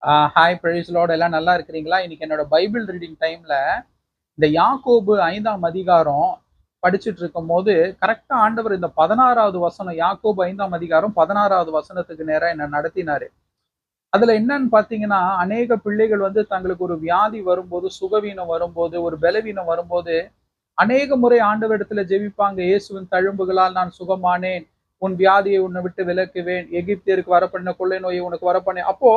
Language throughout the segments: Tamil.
ஹாய் பிரைஸ் லார்ட், எல்லாம் நல்லா இருக்கிறீங்களா? இன்னைக்கு என்னோட பைபிள் ரீடிங் டைம்ல இந்த யாக்கோபு 5ஆம் அதிகாரம் படிச்சுட்டு இருக்கும் போது கரெக்டா ஆண்டவர் இந்த 16வது வசனம், யாக்கோபு 5ஆம் அதிகாரம் 16வது வசனத்துக்கு நேரா என்ன நடத்தினாரு. அதுல என்னன்னு பாத்தீங்கன்னா, அநேக பிள்ளைகள் தங்களுக்கு ஒரு வியாதி வரும்போது, சுகவீனம் வரும்போது, ஒரு பலவீனம் வரும்போது அநேக முறை ஆண்டவரிடத்துல ஜெபிப்பாங்க. இயேசுவின் தழும்புகளால் நான் சுகமானேன், உன் வியாதியை உன்னை விட்டு விலக்குவேன், எகிப்தியருக்கு வரப்பண்ண கொள்ளை நோயை உனக்கு வரப்பண்ணேன். அப்போ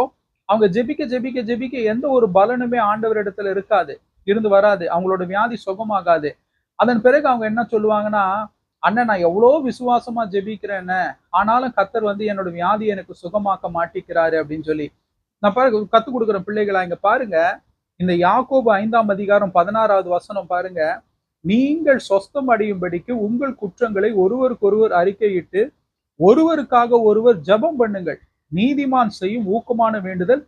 அவங்க ஜெபிக்க ஜெபிக்க ஜெபிக்க எந்த ஒரு பலனுமே ஆண்டவரிடத்துல இருக்காது, இருந்து வராது. அவங்களோட வியாதி சுகமாகாது. அதன் பிறகு அவங்க என்ன சொல்லுவாங்கன்னா, அண்ணன் நான் எவ்வளோ விசுவாசமா ஜெபிக்கிறேன், ஆனாலும் கர்த்தர் என்னோட வியாதியை எனக்கு சுகமாக்க மாட்டிக்கிறாரு அப்படின்னு சொல்லி. நான் பாருங்க கத்து கொடுக்குற பிள்ளைகளா, இங்க பாருங்க. இந்த யாக்கோபு 5ஆம் அதிகாரம் 16வது வசனம் பாருங்க. நீங்கள் சொஸ்தம் அடையும்படிக்கு உங்கள் குற்றங்களை ஒருவருக்கொருவர் அறிக்கையிட்டு ஒருவருக்காக ஒருவர் ஜெபம் பண்ணுங்கள். நீதிமான் செய்யும் ஊக்கமான வேண்டுதல்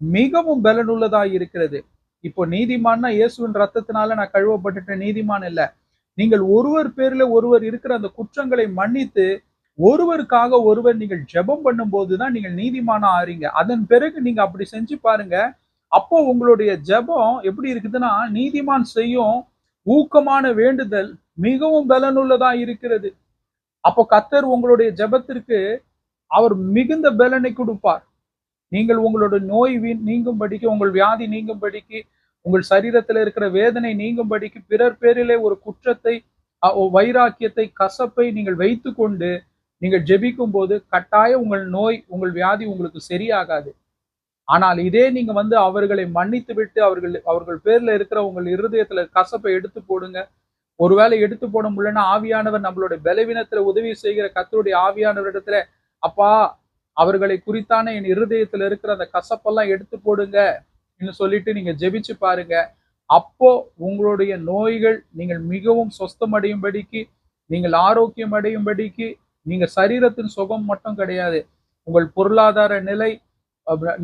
மிகவும் பலனுள்ளதாய் இருக்கிறது. இப்போ நீதிமான்னா இயேசுவின் ரத்தத்தினால நான் கழுவப்பட்டுட்ட நீதிமான் இல்ல. நீங்கள் ஒருவர் பேர்ல ஒருவர் இருக்கிற அந்த குற்றங்களை மன்னித்து ஒருவருக்காக ஒருவர் நீங்கள் ஜெபம் பண்ணும் போதுதான் நீங்கள் நீதிமானா ஆறீங்க. அதன் பிறகு நீங்க அப்படி செஞ்சு பாருங்க. அப்போ உங்களுடைய ஜெபம் எப்படி இருக்குதுன்னா, நீதிமான் செய்யும் ஊக்கமான வேண்டுதல் மிகவும் பலனுள்ளதா இருக்கிறது. அப்போ கர்த்தர் உங்களுடைய ஜெபத்திற்கு அவர் மிகுந்த பலனை கொடுப்பார். நீங்கள் உங்களோட நோய் நீங்கும்படிக்கு, உங்கள் வியாதி நீங்கும்படிக்கு, உங்கள் சரீரத்தில் இருக்கிற வேதனை நீங்கும்படிக்கு பிறர் பேரிலே ஒரு குற்றத்தை, வைராக்கியத்தை, கசப்பை நீங்கள் வைத்துக்கொண்டு நீங்கள் ஜெபிக்கும் போது கட்டாயம் உங்கள் நோய், உங்கள் வியாதி உங்களுக்கு சரியாகாது. ஆனால் இதே நீங்க அவர்களை மன்னித்து விட்டு அவர்கள் பேர்ல இருக்கிற உங்கள் இருதயத்துல கசப்பை எடுத்து போடுங்க. ஒருவேளை எடுத்து போட முடியலன்னா, ஆவியானவர் நம்மளுடைய பலவீனத்துல உதவி செய்கிற கர்த்தருடைய ஆவியானவரிடத்துல, அப்பா அவர்களை குறித்தான என் இருதயத்துல இருக்கிற அந்த கசப்பெல்லாம் எடுத்து போடுங்க சொல்லிட்டு நீங்க ஜெபிச்சு பாருங்க. அப்போ உங்களுடைய நோய்கள் நீங்கள் மிகவும் சொஸ்தமடையும்படிக்கு, நீங்கள் ஆரோக்கியம் அடையும்படிக்கு, நீங்க சரீரத்தின் சுகம் மட்டும் கிடையாது, உங்கள் பொருளாதார நிலை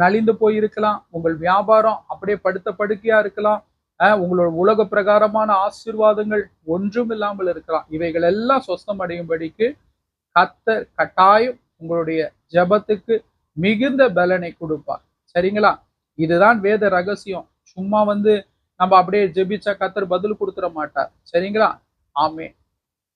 நலிந்து போயிருக்கலாம், உங்கள் வியாபாரம் அப்படியே படுத்த படுக்கையா இருக்கலாம், உங்களோட உலக பிரகாரமான ஆசீர்வாதங்கள் ஒன்றும் இல்லாமல் இருக்கலாம். இவைகள் எல்லாம் சொஸ்தம் அடையும்படிக்கு கர்த்தர் கட்டாயம் உங்களுடைய ஜெபத்துக்கு மிகுந்த பலனை கொடுப்பார். சரிங்களா? இதுதான் வேத ரகசியம். சும்மா நம்ம அப்படியே ஜெபிச்சா கர்த்தர் பதில் கொடுத்துட மாட்டார். சரிங்களா? ஆமென்.